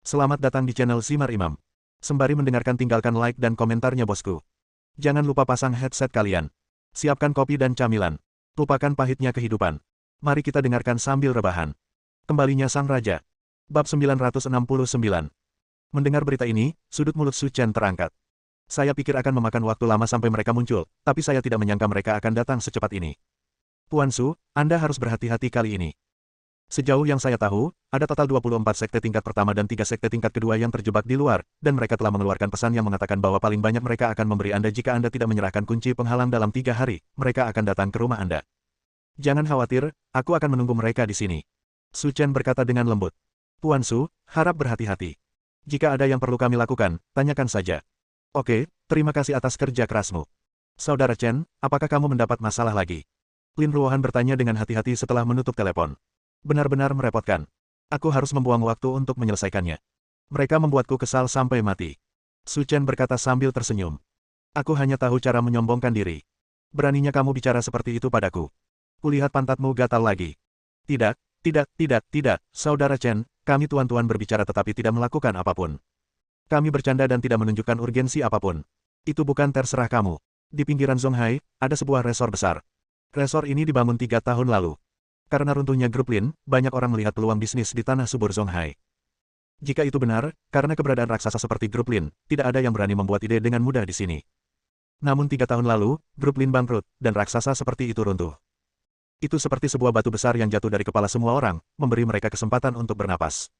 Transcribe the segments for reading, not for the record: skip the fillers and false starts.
Selamat datang di channel Simar Imam. Sembari mendengarkan tinggalkan like dan komentarnya bosku. Jangan lupa pasang headset kalian. Siapkan kopi dan camilan. Lupakan pahitnya kehidupan. Mari kita dengarkan sambil rebahan. Kembalinya Sang Raja. Bab 969. Mendengar berita ini, sudut mulut Su Chen terangkat. Saya pikir akan memakan waktu lama sampai mereka muncul, tapi saya tidak menyangka mereka akan datang secepat ini. Tuan Su, Anda harus berhati-hati kali ini. Sejauh yang saya tahu, ada total 24 sekte tingkat pertama dan 3 sekte tingkat kedua yang terjebak di luar, dan mereka telah mengeluarkan pesan yang mengatakan bahwa paling banyak mereka akan memberi Anda jika Anda tidak menyerahkan kunci penghalang dalam 3 hari, mereka akan datang ke rumah Anda. Jangan khawatir, aku akan menunggu mereka di sini. Su Chen berkata dengan lembut. Tuan Su, harap berhati-hati. Jika ada yang perlu kami lakukan, tanyakan saja. Oke, terima kasih atas kerja kerasmu. Saudara Chen, apakah kamu mendapat masalah lagi? Lin Ruohan bertanya dengan hati-hati setelah menutup telepon. Benar-benar merepotkan. Aku harus membuang waktu untuk menyelesaikannya. Mereka membuatku kesal sampai mati. Su Chen berkata sambil tersenyum. Aku hanya tahu cara menyombongkan diri. Beraninya kamu bicara seperti itu padaku. Kulihat pantatmu gatal lagi. Tidak, Saudara Chen, kami tuan-tuan berbicara tetapi tidak melakukan apapun. Kami bercanda dan tidak menunjukkan urgensi apapun. Itu bukan terserah kamu. Di pinggiran Zonghai, ada sebuah resor besar. Resor ini dibangun 3 tahun lalu. Karena runtuhnya grup Lin, banyak orang melihat peluang bisnis di tanah subur Zonghai. Jika itu benar, karena keberadaan raksasa seperti grup Lin, tidak ada yang berani membuat ide dengan mudah di sini. Namun 3 tahun lalu, grup Lin bangkrut, dan raksasa seperti itu runtuh. Itu seperti sebuah batu besar yang jatuh dari kepala semua orang, memberi mereka kesempatan untuk bernapas.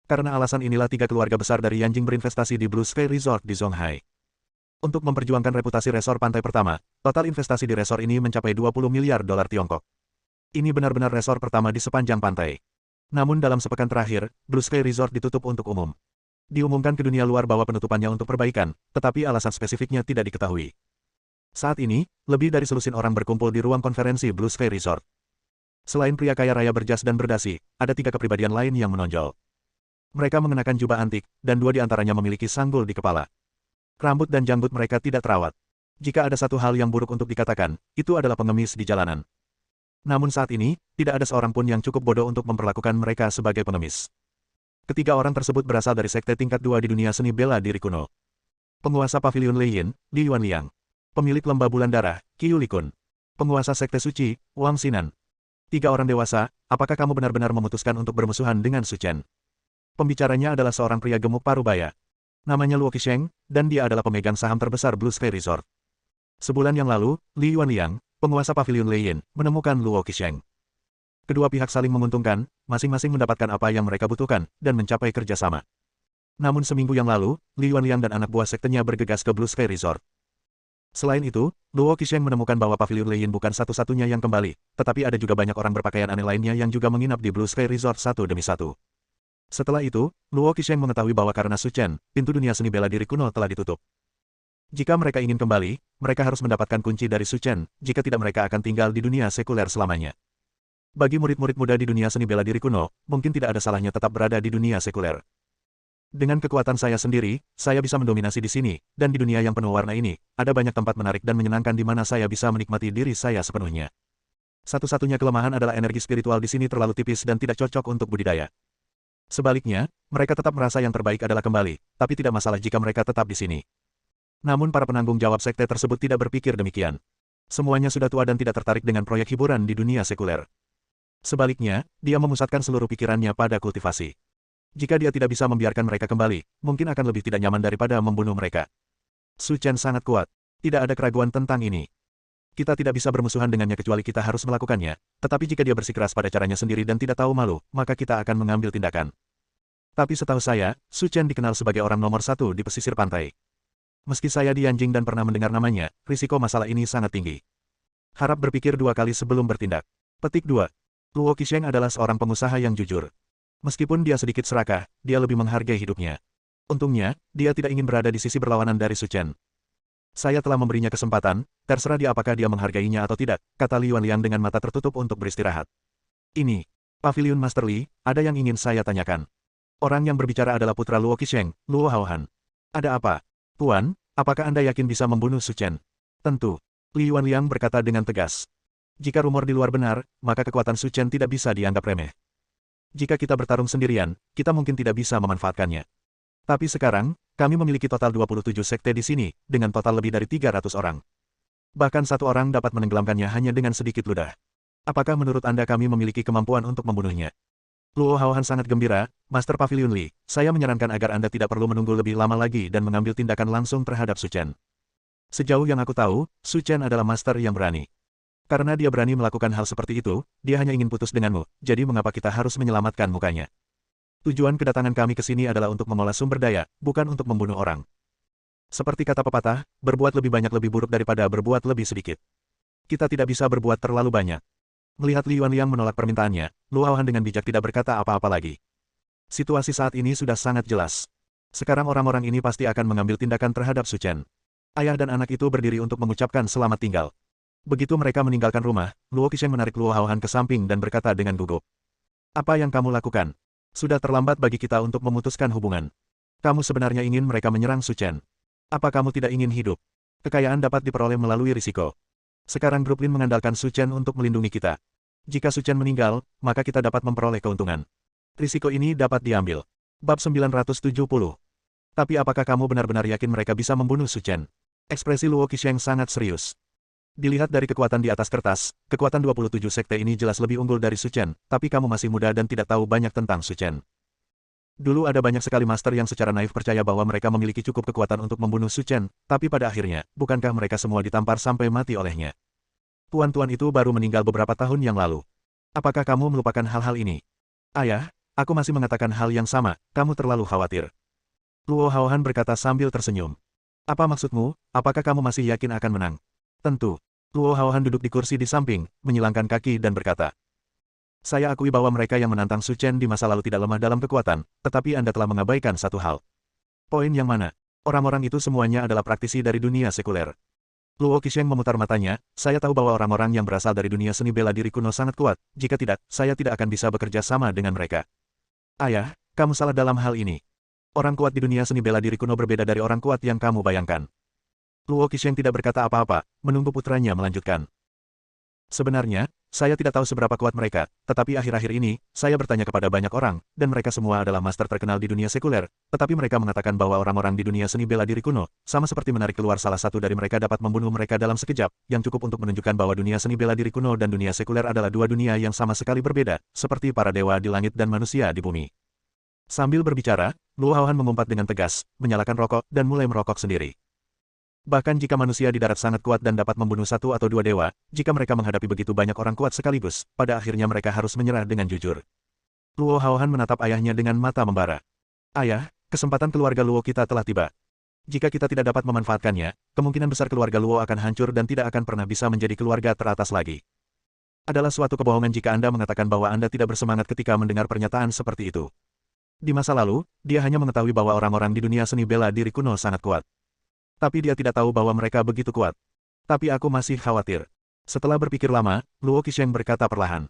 Karena alasan inilah 3 keluarga besar dari Yanjing berinvestasi di Blue Sky Resort di Zonghai. Untuk memperjuangkan reputasi resor pantai pertama, total investasi di resor ini mencapai 20 miliar dolar Tiongkok. Ini benar-benar resor pertama di sepanjang pantai. Namun dalam sepekan terakhir, Blue Sky Resort ditutup untuk umum. Diumumkan ke dunia luar bahwa penutupannya untuk perbaikan, tetapi alasan spesifiknya tidak diketahui. Saat ini, lebih dari selusin orang berkumpul di ruang konferensi Blue Sky Resort. Selain pria kaya raya berjas dan berdasi, ada 3 kepribadian lain yang menonjol. Mereka mengenakan jubah antik, dan 2 di antaranya memiliki sanggul di kepala. Rambut dan janggut mereka tidak terawat. Jika ada satu hal yang buruk untuk dikatakan, itu adalah pengemis di jalanan. Namun saat ini, tidak ada seorang pun yang cukup bodoh untuk memperlakukan mereka sebagai pengemis. Ketiga orang tersebut berasal dari sekte tingkat 2 di dunia seni bela diri kuno. Penguasa Pavilion Lei Yin, Li Yuanliang. Pemilik lembah bulan darah, Qiu Likun. Penguasa sekte suci, Wang Xinan. 3 orang dewasa, apakah kamu benar-benar memutuskan untuk bermusuhan dengan Su Chen? Pembicaranya adalah seorang pria gemuk parubaya. Namanya Luo Qisheng, dan dia adalah pemegang saham terbesar Blue Sky Resort. Sebulan yang lalu, Li Yuanliang, penguasa Pavilion Lei Yin, menemukan Luo Qisheng. Kedua pihak saling menguntungkan, masing-masing mendapatkan apa yang mereka butuhkan, dan mencapai kerjasama. Namun seminggu yang lalu, Li Yuanliang dan anak buah sektenya bergegas ke Blue Sky Resort. Selain itu, Luo Qisheng menemukan bahwa Pavilion Lei Yin bukan satu-satunya yang kembali, tetapi ada juga banyak orang berpakaian aneh lainnya yang juga menginap di Blue Sky Resort satu demi satu. Setelah itu, Luo Qisheng mengetahui bahwa karena Su Chen, pintu dunia seni bela diri kuno telah ditutup. Jika mereka ingin kembali, mereka harus mendapatkan kunci dari Su Chen, jika tidak mereka akan tinggal di dunia sekuler selamanya. Bagi murid-murid muda di dunia seni bela diri kuno, mungkin tidak ada salahnya tetap berada di dunia sekuler. Dengan kekuatan saya sendiri, saya bisa mendominasi di sini, dan di dunia yang penuh warna ini, ada banyak tempat menarik dan menyenangkan di mana saya bisa menikmati diri saya sepenuhnya. Satu-satunya kelemahan adalah energi spiritual di sini terlalu tipis dan tidak cocok untuk budidaya. Sebaliknya, mereka tetap merasa yang terbaik adalah kembali, tapi tidak masalah jika mereka tetap di sini. Namun para penanggung jawab sekte tersebut tidak berpikir demikian. Semuanya sudah tua dan tidak tertarik dengan proyek hiburan di dunia sekuler. Sebaliknya, dia memusatkan seluruh pikirannya pada kultivasi. Jika dia tidak bisa membiarkan mereka kembali, mungkin akan lebih tidak nyaman daripada membunuh mereka. Su Chen sangat kuat. Tidak ada keraguan tentang ini. Kita tidak bisa bermusuhan dengannya kecuali kita harus melakukannya, tetapi jika dia bersikeras pada caranya sendiri dan tidak tahu malu, maka kita akan mengambil tindakan. Tapi setahu saya, Su Chen dikenal sebagai orang nomor 1 di pesisir pantai. Meski saya di Yanjing dan pernah mendengar namanya, risiko masalah ini sangat tinggi. Harap berpikir 2 kali sebelum bertindak. Petik 2. Luo Qisheng adalah seorang pengusaha yang jujur. Meskipun dia sedikit serakah, dia lebih menghargai hidupnya. Untungnya, dia tidak ingin berada di sisi berlawanan dari Su Chen. Saya telah memberinya kesempatan, terserah dia apakah dia menghargainya atau tidak, kata Li Yuanliang dengan mata tertutup untuk beristirahat. Ini, Pavilion Master Li, ada yang ingin saya tanyakan. Orang yang berbicara adalah putra Luo Qisheng, Luo Haohan. Ada apa? Tuan, apakah Anda yakin bisa membunuh Su Chen? Tentu. Li Yuanliang berkata dengan tegas. Jika rumor di luar benar, maka kekuatan Su Chen tidak bisa dianggap remeh. Jika kita bertarung sendirian, kita mungkin tidak bisa memanfaatkannya. Tapi sekarang, kami memiliki total 27 sekte di sini, dengan total lebih dari 300 orang. Bahkan satu orang dapat menenggelamkannya hanya dengan sedikit ludah. Apakah menurut Anda kami memiliki kemampuan untuk membunuhnya? Luo Haohan sangat gembira, Master Pavilion Li, saya menyarankan agar Anda tidak perlu menunggu lebih lama lagi dan mengambil tindakan langsung terhadap Su Chen. Sejauh yang aku tahu, Su Chen adalah master yang berani. Karena dia berani melakukan hal seperti itu, dia hanya ingin putus denganmu, jadi mengapa kita harus menyelamatkan mukanya? Tujuan kedatangan kami ke sini adalah untuk mengolah sumber daya, bukan untuk membunuh orang. Seperti kata pepatah, berbuat lebih banyak lebih buruk daripada berbuat lebih sedikit. Kita tidak bisa berbuat terlalu banyak. Melihat Li Yuanliang menolak permintaannya, Luo Haohan dengan bijak tidak berkata apa-apa lagi. Situasi saat ini sudah sangat jelas. Sekarang orang-orang ini pasti akan mengambil tindakan terhadap Su Chen. Ayah dan anak itu berdiri untuk mengucapkan selamat tinggal. Begitu mereka meninggalkan rumah, Luo Qisheng menarik Luo Haohan ke samping dan berkata dengan gugup. Apa yang kamu lakukan? Sudah terlambat bagi kita untuk memutuskan hubungan. Kamu sebenarnya ingin mereka menyerang Su Chen. Apa kamu tidak ingin hidup? Kekayaan dapat diperoleh melalui risiko. Sekarang grup Lin mengandalkan Su Chen untuk melindungi kita. Jika Su Chen meninggal, maka kita dapat memperoleh keuntungan. Risiko ini dapat diambil. Bab 970. Tapi apakah kamu benar-benar yakin mereka bisa membunuh Su Chen? Ekspresi Luo Qisheng sangat serius. Dilihat dari kekuatan di atas kertas, kekuatan 27 sekte ini jelas lebih unggul dari Su Chen, tapi kamu masih muda dan tidak tahu banyak tentang Su Chen. Dulu ada banyak sekali master yang secara naif percaya bahwa mereka memiliki cukup kekuatan untuk membunuh Su Chen, tapi pada akhirnya, bukankah mereka semua ditampar sampai mati olehnya? Tuan-tuan itu baru meninggal beberapa tahun yang lalu. Apakah kamu melupakan hal-hal ini? Ayah, aku masih mengatakan hal yang sama, kamu terlalu khawatir. Luo Haohan berkata sambil tersenyum. Apa maksudmu, apakah kamu masih yakin akan menang? Tentu. Luo Haohan duduk di kursi di samping, menyilangkan kaki dan berkata. Saya akui bahwa mereka yang menantang Su Chen di masa lalu tidak lemah dalam kekuatan, tetapi Anda telah mengabaikan satu hal. Poin yang mana? Orang-orang itu semuanya adalah praktisi dari dunia sekuler. Luo Qisheng memutar matanya, saya tahu bahwa orang-orang yang berasal dari dunia seni bela diri kuno sangat kuat, jika tidak, saya tidak akan bisa bekerja sama dengan mereka. Ayah, kamu salah dalam hal ini. Orang kuat di dunia seni bela diri kuno berbeda dari orang kuat yang kamu bayangkan. Luo Qisheng tidak berkata apa-apa, menunggu putranya melanjutkan. Sebenarnya, saya tidak tahu seberapa kuat mereka, tetapi akhir-akhir ini, saya bertanya kepada banyak orang, dan mereka semua adalah master terkenal di dunia sekuler, tetapi mereka mengatakan bahwa orang-orang di dunia seni bela diri kuno, sama seperti menarik keluar salah satu dari mereka dapat membunuh mereka dalam sekejap, yang cukup untuk menunjukkan bahwa dunia seni bela diri kuno dan dunia sekuler adalah dua dunia yang sama sekali berbeda, seperti para dewa di langit dan manusia di bumi. Sambil berbicara, Luo Haohan mengumpat dengan tegas, menyalakan rokok, dan mulai merokok sendiri. Bahkan jika manusia di darat sangat kuat dan dapat membunuh satu atau dua dewa, jika mereka menghadapi begitu banyak orang kuat sekaligus, pada akhirnya mereka harus menyerah dengan jujur. Luo Haohan menatap ayahnya dengan mata membara. Ayah, kesempatan keluarga Luo kita telah tiba. Jika kita tidak dapat memanfaatkannya, kemungkinan besar keluarga Luo akan hancur dan tidak akan pernah bisa menjadi keluarga teratas lagi. Adalah suatu kebohongan jika Anda mengatakan bahwa Anda tidak bersemangat ketika mendengar pernyataan seperti itu. Di masa lalu, dia hanya mengetahui bahwa orang-orang di dunia seni bela diri kuno sangat kuat. Tapi dia tidak tahu bahwa mereka begitu kuat. Tapi aku masih khawatir. Setelah berpikir lama, Luo Qisheng berkata perlahan.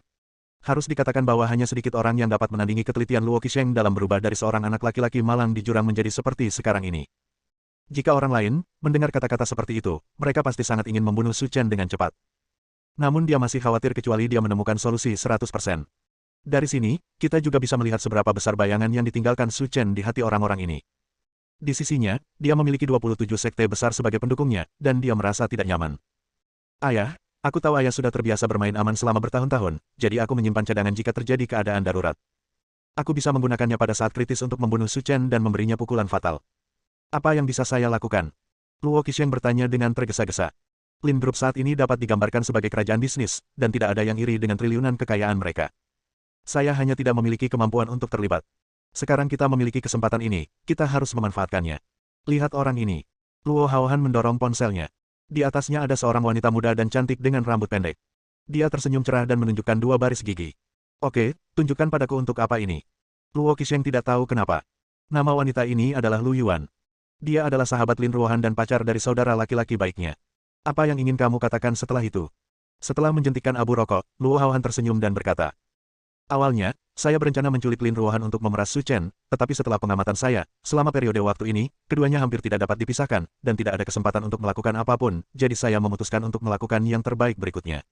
Harus dikatakan bahwa hanya sedikit orang yang dapat menandingi ketelitian Luo Qisheng dalam berubah dari seorang anak laki-laki malang di jurang menjadi seperti sekarang ini. Jika orang lain mendengar kata-kata seperti itu, mereka pasti sangat ingin membunuh Su Chen dengan cepat. Namun dia masih khawatir kecuali dia menemukan solusi 100%. Dari sini, kita juga bisa melihat seberapa besar bayangan yang ditinggalkan Su Chen di hati orang-orang ini. Di sisinya, dia memiliki 27 sekte besar sebagai pendukungnya, dan dia merasa tidak nyaman. Ayah, aku tahu ayah sudah terbiasa bermain aman selama bertahun-tahun, jadi aku menyimpan cadangan jika terjadi keadaan darurat. Aku bisa menggunakannya pada saat kritis untuk membunuh Su Chen dan memberinya pukulan fatal. Apa yang bisa saya lakukan? Luo Qisheng bertanya dengan tergesa-gesa. Lin Group saat ini dapat digambarkan sebagai kerajaan bisnis, dan tidak ada yang iri dengan triliunan kekayaan mereka. Saya hanya tidak memiliki kemampuan untuk terlibat. Sekarang kita memiliki kesempatan ini, kita harus memanfaatkannya. Lihat orang ini. Luo Haohan mendorong ponselnya. Di atasnya ada seorang wanita muda dan cantik dengan rambut pendek. Dia tersenyum cerah dan menunjukkan dua baris gigi. Oke, tunjukkan padaku untuk apa ini. Luo Qisheng tidak tahu kenapa. Nama wanita ini adalah Lu Yuan. Dia adalah sahabat Lin Ruohan dan pacar dari saudara laki-laki baiknya. Apa yang ingin kamu katakan setelah itu? Setelah menjentikkan abu rokok, Luo Haohan tersenyum dan berkata. Awalnya, saya berencana menculik Lin Ruohan untuk memeras Su Chen, tetapi setelah pengamatan saya, selama periode waktu ini, keduanya hampir tidak dapat dipisahkan, dan tidak ada kesempatan untuk melakukan apapun, jadi saya memutuskan untuk melakukan yang terbaik berikutnya.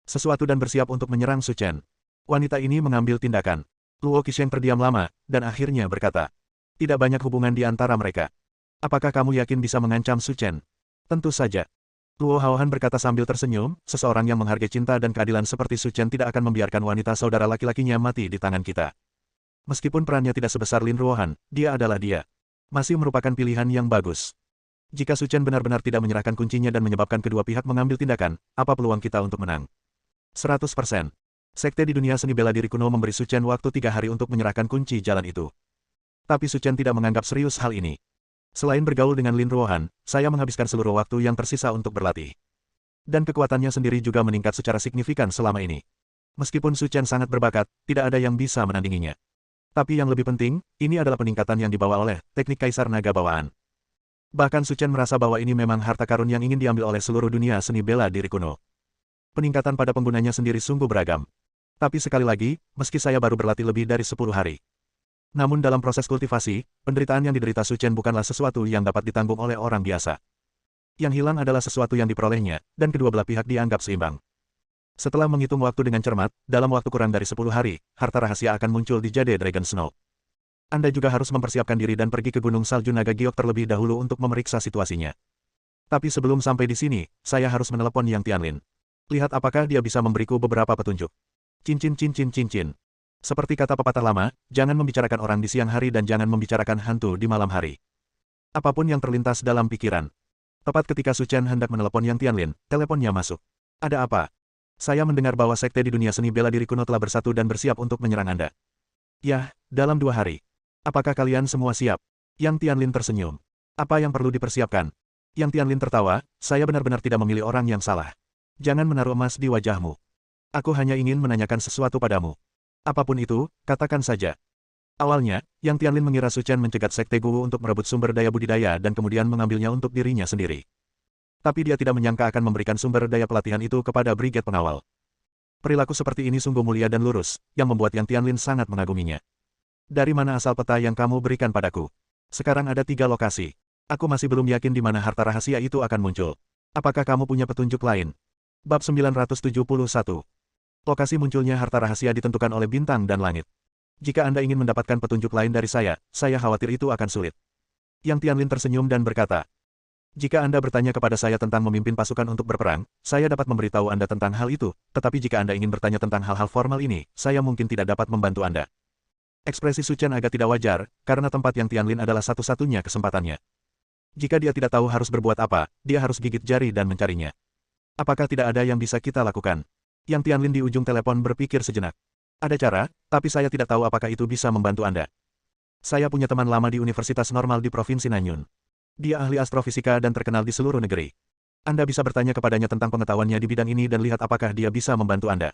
Sesuatu dan bersiap untuk menyerang Su Chen. Wanita ini mengambil tindakan. Luo Qisheng terdiam lama, dan akhirnya berkata, tidak banyak hubungan di antara mereka. Apakah kamu yakin bisa mengancam Su Chen? Tentu saja. Luo Haohan berkata sambil tersenyum, seseorang yang menghargai cinta dan keadilan seperti Su Chen tidak akan membiarkan wanita saudara laki-lakinya mati di tangan kita. Meskipun perannya tidak sebesar Lin Ruohan, dia adalah dia. Masih merupakan pilihan yang bagus. Jika Su Chen benar-benar tidak menyerahkan kuncinya dan menyebabkan kedua pihak mengambil tindakan, apa peluang kita untuk menang? 100%. Sekte di dunia seni bela diri kuno memberi Su Chen waktu 3 hari untuk menyerahkan kunci jalan itu. Tapi Su Chen tidak menganggap serius hal ini. Selain bergaul dengan Lin Ruohan, saya menghabiskan seluruh waktu yang tersisa untuk berlatih. Dan kekuatannya sendiri juga meningkat secara signifikan selama ini. Meskipun Su Chen sangat berbakat, tidak ada yang bisa menandinginya. Tapi yang lebih penting, ini adalah peningkatan yang dibawa oleh teknik Kaisar Naga Bawaan. Bahkan Su Chen merasa bahwa ini memang harta karun yang ingin diambil oleh seluruh dunia seni bela diri kuno. Peningkatan pada penggunanya sendiri sungguh beragam. Tapi sekali lagi, meski saya baru berlatih lebih dari 10 hari. Namun dalam proses kultivasi, penderitaan yang diderita Su Chen bukanlah sesuatu yang dapat ditanggung oleh orang biasa. Yang hilang adalah sesuatu yang diperolehnya, dan kedua belah pihak dianggap seimbang. Setelah menghitung waktu dengan cermat, dalam waktu kurang dari 10 hari, harta rahasia akan muncul di Jade Dragon Snow. Anda juga harus mempersiapkan diri dan pergi ke Gunung Salju Naga Giok terlebih dahulu untuk memeriksa situasinya. Tapi sebelum sampai di sini, saya harus menelepon Yang Tianlin. Lihat apakah dia bisa memberiku beberapa petunjuk. Cincin cincin cincin. Seperti kata pepatah lama, jangan membicarakan orang di siang hari dan jangan membicarakan hantu di malam hari. Apapun yang terlintas dalam pikiran. Tepat ketika Su Chen hendak menelepon Yang Tianlin, teleponnya masuk. Ada apa? Saya mendengar bahwa sekte di dunia seni bela diri kuno telah bersatu dan bersiap untuk menyerang Anda. Yah, dalam 2 hari. Apakah kalian semua siap? Yang Tianlin tersenyum. Apa yang perlu dipersiapkan? Yang Tianlin tertawa, saya benar-benar tidak memilih orang yang salah. Jangan menaruh emas di wajahmu. Aku hanya ingin menanyakan sesuatu padamu. Apapun itu, katakan saja. Awalnya, Yang Tianlin mengira Su Chen mencegat Sekte Guwu untuk merebut sumber daya budidaya dan kemudian mengambilnya untuk dirinya sendiri. Tapi dia tidak menyangka akan memberikan sumber daya pelatihan itu kepada Brigade Pengawal. Perilaku seperti ini sungguh mulia dan lurus, yang membuat Yang Tianlin sangat mengaguminya. Dari mana asal peta yang kamu berikan padaku? Sekarang ada 3 lokasi. Aku masih belum yakin di mana harta rahasia itu akan muncul. Apakah kamu punya petunjuk lain? Bab 971. Lokasi munculnya harta rahasia ditentukan oleh bintang dan langit. Jika Anda ingin mendapatkan petunjuk lain dari saya khawatir itu akan sulit. Yang Tianlin tersenyum dan berkata, jika Anda bertanya kepada saya tentang memimpin pasukan untuk berperang, saya dapat memberitahu Anda tentang hal itu, tetapi jika Anda ingin bertanya tentang hal-hal formal ini, saya mungkin tidak dapat membantu Anda. Ekspresi Su Chen agak tidak wajar, karena tempat Yang Tianlin adalah satu-satunya kesempatannya. Jika dia tidak tahu harus berbuat apa, dia harus gigit jari dan mencarinya. Apakah tidak ada yang bisa kita lakukan? Yang Tianlin di ujung telepon berpikir sejenak. Ada cara, tapi saya tidak tahu apakah itu bisa membantu Anda. Saya punya teman lama di Universitas Normal di Provinsi Nanyun. Dia ahli astrofisika dan terkenal di seluruh negeri. Anda bisa bertanya kepadanya tentang pengetahuannya di bidang ini dan lihat apakah dia bisa membantu Anda.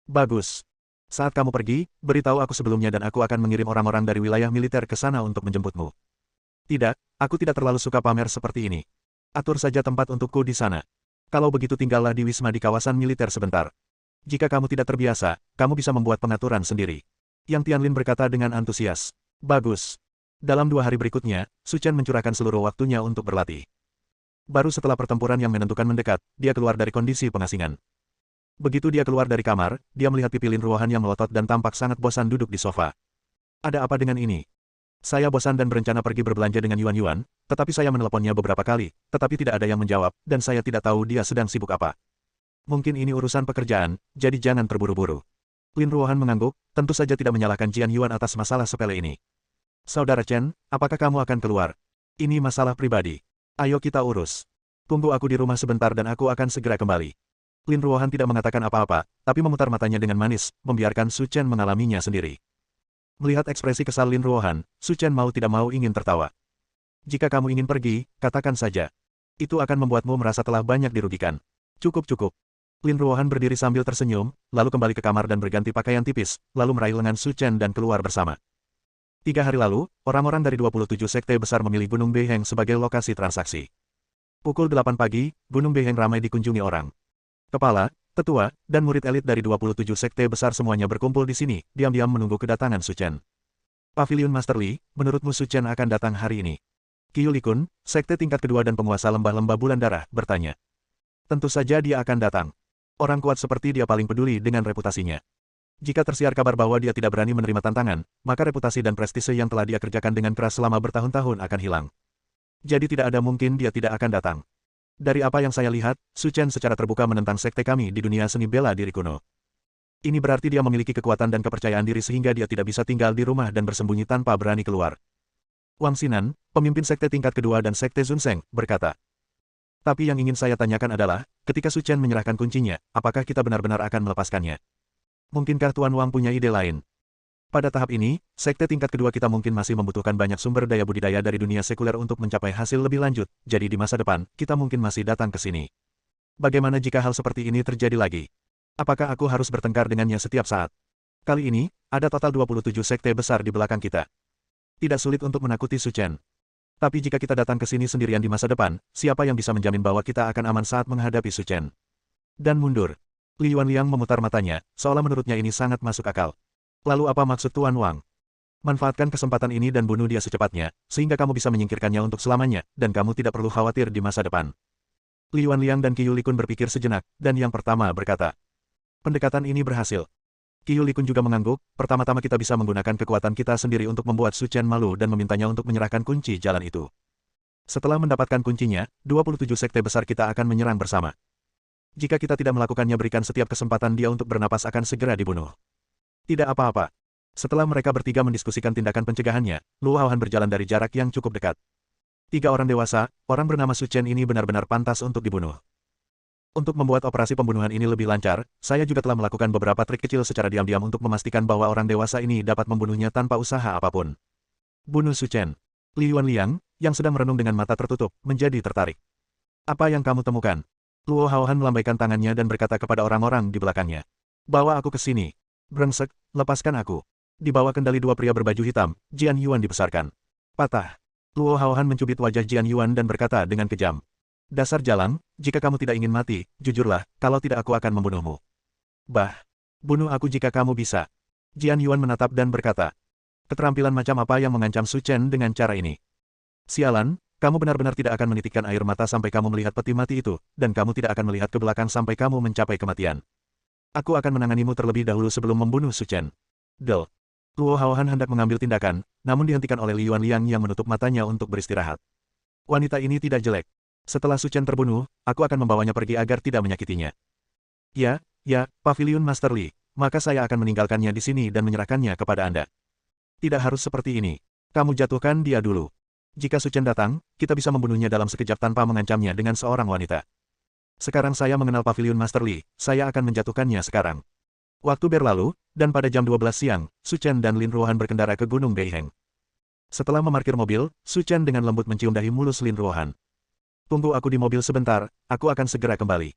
Bagus. Saat kamu pergi, beritahu aku sebelumnya dan aku akan mengirim orang-orang dari wilayah militer ke sana untuk menjemputmu. Tidak, aku tidak terlalu suka pamer seperti ini. Atur saja tempat untukku di sana. Kalau begitu tinggallah di wisma di kawasan militer sebentar. Jika kamu tidak terbiasa, kamu bisa membuat pengaturan sendiri. Yang Tianlin berkata dengan antusias. Bagus. Dalam 2 hari berikutnya, Su Chen mencurahkan seluruh waktunya untuk berlatih. Baru setelah pertempuran yang menentukan mendekat, dia keluar dari kondisi pengasingan. Begitu dia keluar dari kamar, dia melihat pipi Lin Ruohan yang melotot dan tampak sangat bosan duduk di sofa. Ada apa dengan ini? Saya bosan dan berencana pergi berbelanja dengan Yuan Yuan, tetapi saya meneleponnya beberapa kali, tetapi tidak ada yang menjawab, dan saya tidak tahu dia sedang sibuk apa. Mungkin ini urusan pekerjaan, jadi jangan terburu-buru. Lin Ruohan mengangguk, tentu saja tidak menyalahkan Jian Yuan atas masalah sepele ini. Saudara Chen, apakah kamu akan keluar? Ini masalah pribadi. Ayo kita urus. Tunggu aku di rumah sebentar dan aku akan segera kembali. Lin Ruohan tidak mengatakan apa-apa, tapi memutar matanya dengan manis, membiarkan Su Chen mengalaminya sendiri. Melihat ekspresi kesal Lin Ruohan, Su Chen mau tidak mau ingin tertawa. Jika kamu ingin pergi, katakan saja. Itu akan membuatmu merasa telah banyak dirugikan. Cukup-cukup. Lin Ruohan berdiri sambil tersenyum, lalu kembali ke kamar dan berganti pakaian tipis, lalu meraih lengan Su Chen dan keluar bersama. 3 hari lalu, orang-orang dari 27 sekte besar memilih Gunung Beiheng sebagai lokasi transaksi. Pukul 8 pagi, Gunung Beiheng ramai dikunjungi orang. Kepala, tetua, dan murid elit dari 27 sekte besar semuanya berkumpul di sini, diam-diam menunggu kedatangan Su Chen. Pavilion Master Li, menurutmu Su Chen akan datang hari ini? Qiu Li Kun, sekte tingkat kedua dan penguasa lembah-lembah bulan darah, bertanya. Tentu saja dia akan datang. Orang kuat seperti dia paling peduli dengan reputasinya. Jika tersiar kabar bahwa dia tidak berani menerima tantangan, maka reputasi dan prestise yang telah dia kerjakan dengan keras selama bertahun-tahun akan hilang. Jadi tidak ada mungkin dia tidak akan datang. Dari apa yang saya lihat, Su Chen secara terbuka menentang sekte kami di dunia seni bela diri kuno. Ini berarti dia memiliki kekuatan dan kepercayaan diri sehingga dia tidak bisa tinggal di rumah dan bersembunyi tanpa berani keluar. Wang Xinan, pemimpin sekte tingkat kedua dan sekte Zunseng, berkata. Tapi yang ingin saya tanyakan adalah, ketika Su Chen menyerahkan kuncinya, apakah kita benar-benar akan melepaskannya? Mungkinkah Tuan Wang punya ide lain? Pada tahap ini, sekte tingkat kedua kita mungkin masih membutuhkan banyak sumber daya budidaya dari dunia sekuler untuk mencapai hasil lebih lanjut, jadi di masa depan, kita mungkin masih datang ke sini. Bagaimana jika hal seperti ini terjadi lagi? Apakah aku harus bertengkar dengannya setiap saat? Kali ini, ada total 27 sekte besar di belakang kita. Tidak sulit untuk menakuti Su Chen. Tapi jika kita datang ke sini sendirian di masa depan, siapa yang bisa menjamin bahwa kita akan aman saat menghadapi Su Chen? Dan mundur. Li Yuanliang memutar matanya, seolah menurutnya ini sangat masuk akal. Lalu apa maksud Tuan Wang? Manfaatkan kesempatan ini dan bunuh dia secepatnya, sehingga kamu bisa menyingkirkannya untuk selamanya, dan kamu tidak perlu khawatir di masa depan. Li Yuanliang dan Qiu Likun berpikir sejenak, dan yang pertama berkata. Pendekatan ini berhasil. Qiu Likun juga mengangguk, pertama-tama kita bisa menggunakan kekuatan kita sendiri untuk membuat Su Chen malu dan memintanya untuk menyerahkan kunci jalan itu. Setelah mendapatkan kuncinya, 27 sekte besar kita akan menyerang bersama. Jika kita tidak melakukannya berikan setiap kesempatan dia untuk bernapas akan segera dibunuh. Tidak apa-apa. Setelah mereka bertiga mendiskusikan tindakan pencegahannya, Luo Haohan berjalan dari jarak yang cukup dekat. 3 orang dewasa, orang bernama Su Chen ini benar-benar pantas untuk dibunuh. Untuk membuat operasi pembunuhan ini lebih lancar, saya juga telah melakukan beberapa trik kecil secara diam-diam untuk memastikan bahwa orang dewasa ini dapat membunuhnya tanpa usaha apapun. Bunuh Su Chen. Li Yuanliang, yang sedang merenung dengan mata tertutup, menjadi tertarik. Apa yang kamu temukan? Luo Haohan melambaikan tangannya dan berkata kepada orang-orang di belakangnya. Bawa aku ke sini. Brengsek, lepaskan aku. Di bawah kendali 2 pria berbaju hitam, Jian Yuan dibesarkan. Patah. Luo Haohan mencubit wajah Jian Yuan dan berkata dengan kejam. Dasar jalang, jika kamu tidak ingin mati, jujurlah, kalau tidak aku akan membunuhmu. Bah, bunuh aku jika kamu bisa. Jian Yuan menatap dan berkata. Keterampilan macam apa yang mengancam Su Chen dengan cara ini? Sialan, kamu benar-benar tidak akan menitikkan air mata sampai kamu melihat peti mati itu, dan kamu tidak akan melihat ke belakang sampai kamu mencapai kematian. Aku akan menanganimu terlebih dahulu sebelum membunuh Su Chen. Del. Luo Haohan hendak mengambil tindakan, namun dihentikan oleh Li Yuanliang yang menutup matanya untuk beristirahat. Wanita ini tidak jelek. Setelah Su Chen terbunuh, aku akan membawanya pergi agar tidak menyakitinya. Ya, Pavilion Master Li, maka saya akan meninggalkannya di sini dan menyerahkannya kepada Anda. Tidak harus seperti ini. Kamu jatuhkan dia dulu. Jika Su Chen datang, kita bisa membunuhnya dalam sekejap tanpa mengancamnya dengan seorang wanita. Sekarang saya mengenal Pavilion Master Li, saya akan menjatuhkannya sekarang. Waktu berlalu, dan pada jam 12 siang, Su Chen dan Lin Ruohan berkendara ke Gunung Beiheng. Setelah memarkir mobil, Su Chen dengan lembut mencium dahi mulus Lin Ruohan. Tunggu aku di mobil sebentar, aku akan segera kembali.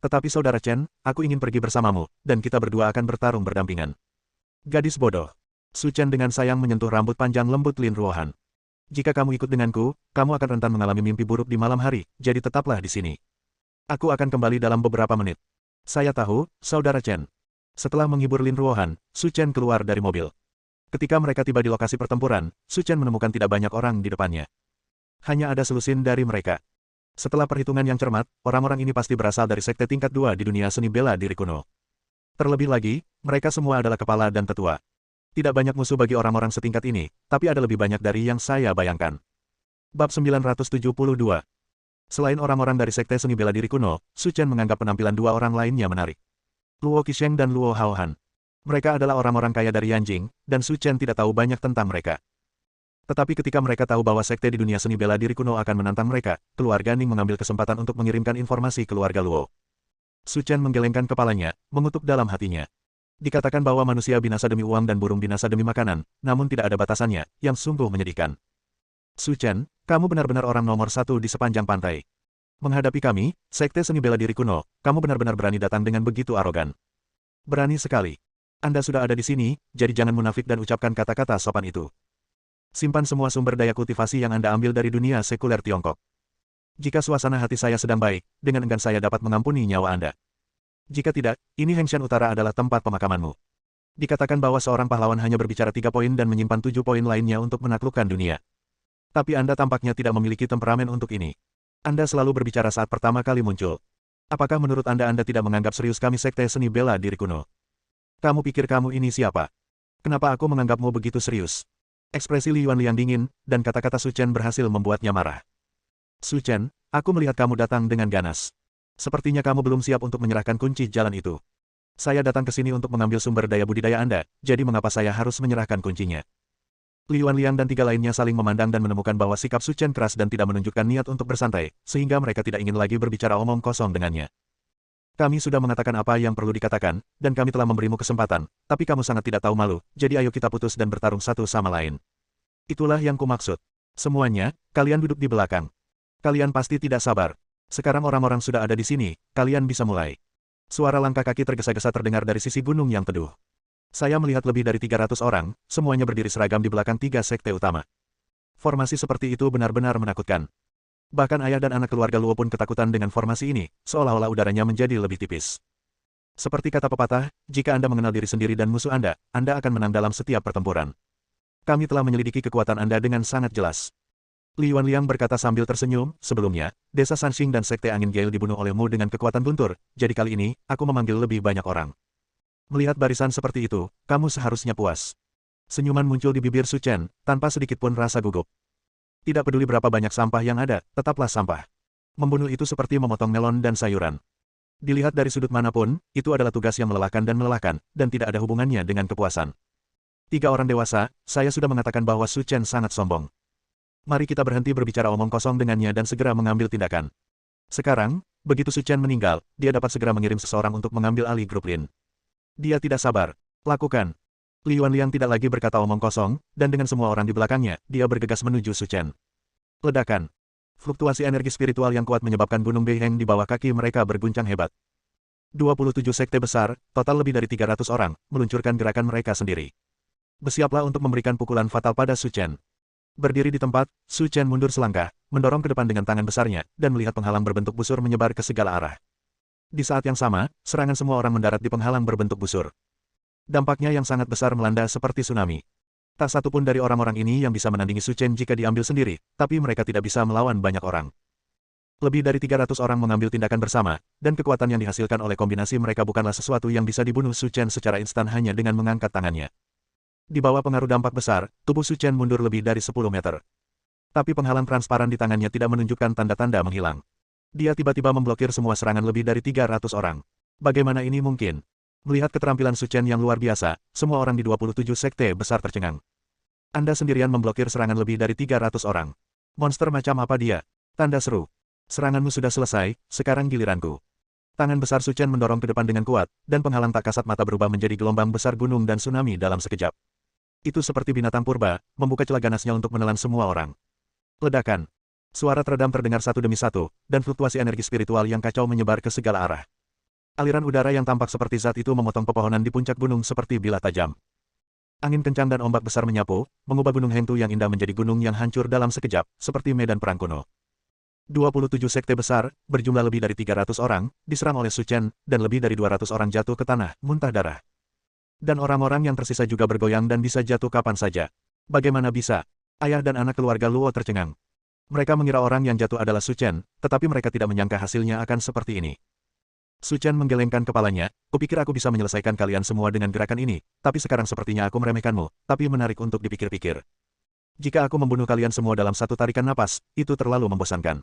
Tetapi saudara Chen, aku ingin pergi bersamamu, dan kita berdua akan bertarung berdampingan. Gadis bodoh. Su Chen dengan sayang menyentuh rambut panjang lembut Lin Ruohan. Jika kamu ikut denganku, kamu akan rentan mengalami mimpi buruk di malam hari, jadi tetaplah di sini. Aku akan kembali dalam beberapa menit. Saya tahu, saudara Chen. Setelah menghibur Lin Ruohan, Su Chen keluar dari mobil. Ketika mereka tiba di lokasi pertempuran, Su Chen menemukan tidak banyak orang di depannya. Hanya ada selusin dari mereka. Setelah perhitungan yang cermat, orang-orang ini pasti berasal dari sekte tingkat 2 di dunia seni bela diri kuno. Terlebih lagi, mereka semua adalah kepala dan tetua. Tidak banyak musuh bagi orang-orang setingkat ini, tapi ada lebih banyak dari yang saya bayangkan. Bab 972. Selain orang-orang dari sekte seni bela diri kuno, Su Chen menganggap penampilan 2 orang lainnya menarik. Luo Qisheng dan Luo Haohan. Mereka adalah orang-orang kaya dari Yanjing, dan Su Chen tidak tahu banyak tentang mereka. Tetapi ketika mereka tahu bahwa sekte di dunia seni bela diri kuno akan menantang mereka, keluarga Ning mengambil kesempatan untuk mengirimkan informasi keluarga Luo. Su Chen menggelengkan kepalanya, mengutuk dalam hatinya. Dikatakan bahwa manusia binasa demi uang dan burung binasa demi makanan, namun tidak ada batasannya, yang sungguh menyedihkan. Su Chen, kamu benar-benar orang nomor 1 di sepanjang pantai. Menghadapi kami, sekte seni bela diri kuno, kamu benar-benar berani datang dengan begitu arogan. Berani sekali. Anda sudah ada di sini, jadi jangan munafik dan ucapkan kata-kata sopan itu. Simpan semua sumber daya kultivasi yang Anda ambil dari dunia sekuler Tiongkok. Jika suasana hati saya sedang baik, dengan enggan saya dapat mengampuni nyawa Anda. Jika tidak, ini Hengshan Utara adalah tempat pemakamanmu. Dikatakan bahwa seorang pahlawan hanya berbicara 3 poin dan menyimpan 7 poin lainnya untuk menaklukkan dunia. Tapi Anda tampaknya tidak memiliki temperamen untuk ini. Anda selalu berbicara saat pertama kali muncul. Apakah menurut Anda tidak menganggap serius kami sekte seni bela diri kuno? Kamu pikir kamu ini siapa? Kenapa aku menganggapmu begitu serius? Ekspresi Li Yuanliang dingin, dan kata-kata Su Chen berhasil membuatnya marah. Su Chen, aku melihat kamu datang dengan ganas. Sepertinya kamu belum siap untuk menyerahkan kunci jalan itu. Saya datang ke sini untuk mengambil sumber daya budidaya Anda, jadi mengapa saya harus menyerahkan kuncinya? Li Yuanliang dan tiga lainnya saling memandang dan menemukan bahwa sikap Su Chen keras dan tidak menunjukkan niat untuk bersantai, sehingga mereka tidak ingin lagi berbicara omong kosong dengannya. Kami sudah mengatakan apa yang perlu dikatakan, dan kami telah memberimu kesempatan, tapi kamu sangat tidak tahu malu, jadi ayo kita putus dan bertarung satu sama lain. Itulah yang kumaksud. Semuanya, kalian duduk di belakang. Kalian pasti tidak sabar. Sekarang orang-orang sudah ada di sini, kalian bisa mulai. Suara langkah kaki tergesa-gesa terdengar dari sisi gunung yang teduh. Saya melihat lebih dari 300 orang, semuanya berdiri seragam di belakang tiga sekte utama. Formasi seperti itu benar-benar menakutkan. Bahkan ayah dan anak keluarga Luo pun ketakutan dengan formasi ini, seolah-olah udaranya menjadi lebih tipis. Seperti kata pepatah, jika Anda mengenal diri sendiri dan musuh Anda akan menang dalam setiap pertempuran. Kami telah menyelidiki kekuatan Anda dengan sangat jelas. Li Yuanliang berkata sambil tersenyum, sebelumnya, desa Sanxing dan sekte angin Gale dibunuh olehmu dengan kekuatan guntur, jadi kali ini, aku memanggil lebih banyak orang. Melihat barisan seperti itu, kamu seharusnya puas. Senyuman muncul di bibir Su Chen, tanpa sedikit pun rasa gugup. Tidak peduli berapa banyak sampah yang ada, tetaplah sampah. Membunuh itu seperti memotong melon dan sayuran. Dilihat dari sudut manapun, itu adalah tugas yang melelahkan, dan tidak ada hubungannya dengan kepuasan. Tiga orang dewasa, saya sudah mengatakan bahwa Su Chen sangat sombong. Mari kita berhenti berbicara omong kosong dengannya dan segera mengambil tindakan. Sekarang, begitu Su Chen meninggal, dia dapat segera mengirim seseorang untuk mengambil alih grup Lin. Dia tidak sabar. Lakukan. Li Yuanliang tidak lagi berkata omong kosong, dan dengan semua orang di belakangnya, dia bergegas menuju Su Chen. Ledakan. Fluktuasi energi spiritual yang kuat menyebabkan Gunung Beiheng di bawah kaki mereka berguncang hebat. 27 sekte besar, total lebih dari 300 orang, meluncurkan gerakan mereka sendiri. Bersiaplah untuk memberikan pukulan fatal pada Su Chen. Berdiri di tempat, Su Chen mundur selangkah, mendorong ke depan dengan tangan besarnya, dan melihat penghalang berbentuk busur menyebar ke segala arah. Di saat yang sama, serangan semua orang mendarat di penghalang berbentuk busur. Dampaknya yang sangat besar melanda seperti tsunami. Tak satu pun dari orang-orang ini yang bisa menandingi Su Chen jika diambil sendiri, tapi mereka tidak bisa melawan banyak orang. Lebih dari 300 orang mengambil tindakan bersama, dan kekuatan yang dihasilkan oleh kombinasi mereka bukanlah sesuatu yang bisa dibunuh Su Chen secara instan hanya dengan mengangkat tangannya. Di bawah pengaruh dampak besar, tubuh Su Chen mundur lebih dari 10 meter. Tapi penghalang transparan di tangannya tidak menunjukkan tanda-tanda menghilang. Dia tiba-tiba memblokir semua serangan lebih dari 300 orang. Bagaimana ini mungkin? Melihat keterampilan Su Chen yang luar biasa, semua orang di 27 sekte besar tercengang. Anda sendirian memblokir serangan lebih dari 300 orang. Monster macam apa dia? Tanda seru. Seranganmu sudah selesai, sekarang giliranku. Tangan besar Su Chen mendorong ke depan dengan kuat, dan penghalang tak kasat mata berubah menjadi gelombang besar gunung dan tsunami dalam sekejap. Itu seperti binatang purba, membuka celah ganasnya untuk menelan semua orang. Ledakan. Suara teredam terdengar satu demi satu, dan fluktuasi energi spiritual yang kacau menyebar ke segala arah. Aliran udara yang tampak seperti zat itu memotong pepohonan di puncak gunung seperti bilah tajam. Angin kencang dan ombak besar menyapu, mengubah gunung Hengtu yang indah menjadi gunung yang hancur dalam sekejap, seperti medan perang kuno. 27 sekte besar, berjumlah lebih dari 300 orang, diserang oleh Su Chen, dan lebih dari 200 orang jatuh ke tanah, muntah darah. Dan orang-orang yang tersisa juga bergoyang dan bisa jatuh kapan saja. Bagaimana bisa? Ayah dan anak keluarga Luo tercengang. Mereka mengira orang yang jatuh adalah Su Chen, tetapi mereka tidak menyangka hasilnya akan seperti ini. Su Chen menggelengkan kepalanya, kupikir aku bisa menyelesaikan kalian semua dengan gerakan ini, tapi sekarang sepertinya aku meremehkanmu, tapi menarik untuk dipikir-pikir. Jika aku membunuh kalian semua dalam satu tarikan napas, itu terlalu membosankan.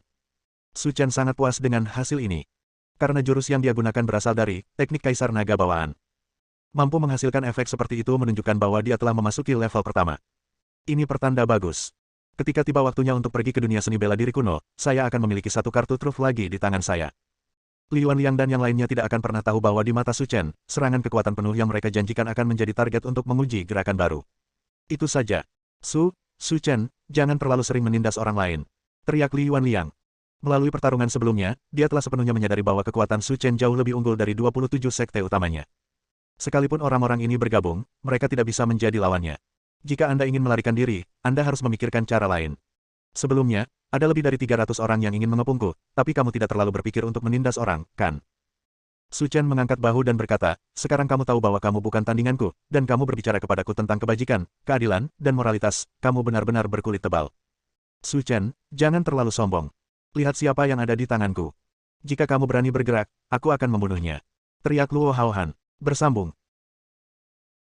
Su Chen sangat puas dengan hasil ini. Karena jurus yang dia gunakan berasal dari teknik Kaisar Naga Bawaan. Mampu menghasilkan efek seperti itu menunjukkan bahwa dia telah memasuki level pertama. Ini pertanda bagus. Ketika tiba waktunya untuk pergi ke dunia seni bela diri kuno, saya akan memiliki satu kartu truf lagi di tangan saya. Li Yuanliang dan yang lainnya tidak akan pernah tahu bahwa di mata Su Chen, serangan kekuatan penuh yang mereka janjikan akan menjadi target untuk menguji gerakan baru. Itu saja. Su Chen, jangan terlalu sering menindas orang lain. Teriak Li Yuanliang. Melalui pertarungan sebelumnya, dia telah sepenuhnya menyadari bahwa kekuatan Su Chen jauh lebih unggul dari 27 sekte utamanya. Sekalipun orang-orang ini bergabung, mereka tidak bisa menjadi lawannya. Jika Anda ingin melarikan diri, Anda harus memikirkan cara lain. Sebelumnya, ada lebih dari 300 orang yang ingin mengepungku, tapi kamu tidak terlalu berpikir untuk menindas orang, kan? Su Chen mengangkat bahu dan berkata, sekarang kamu tahu bahwa kamu bukan tandinganku, dan kamu berbicara kepadaku tentang kebajikan, keadilan, dan moralitas, kamu benar-benar berkulit tebal. Su Chen, jangan terlalu sombong. Lihat siapa yang ada di tanganku. Jika kamu berani bergerak, aku akan membunuhnya. Teriak Luo Haohan. Bersambung.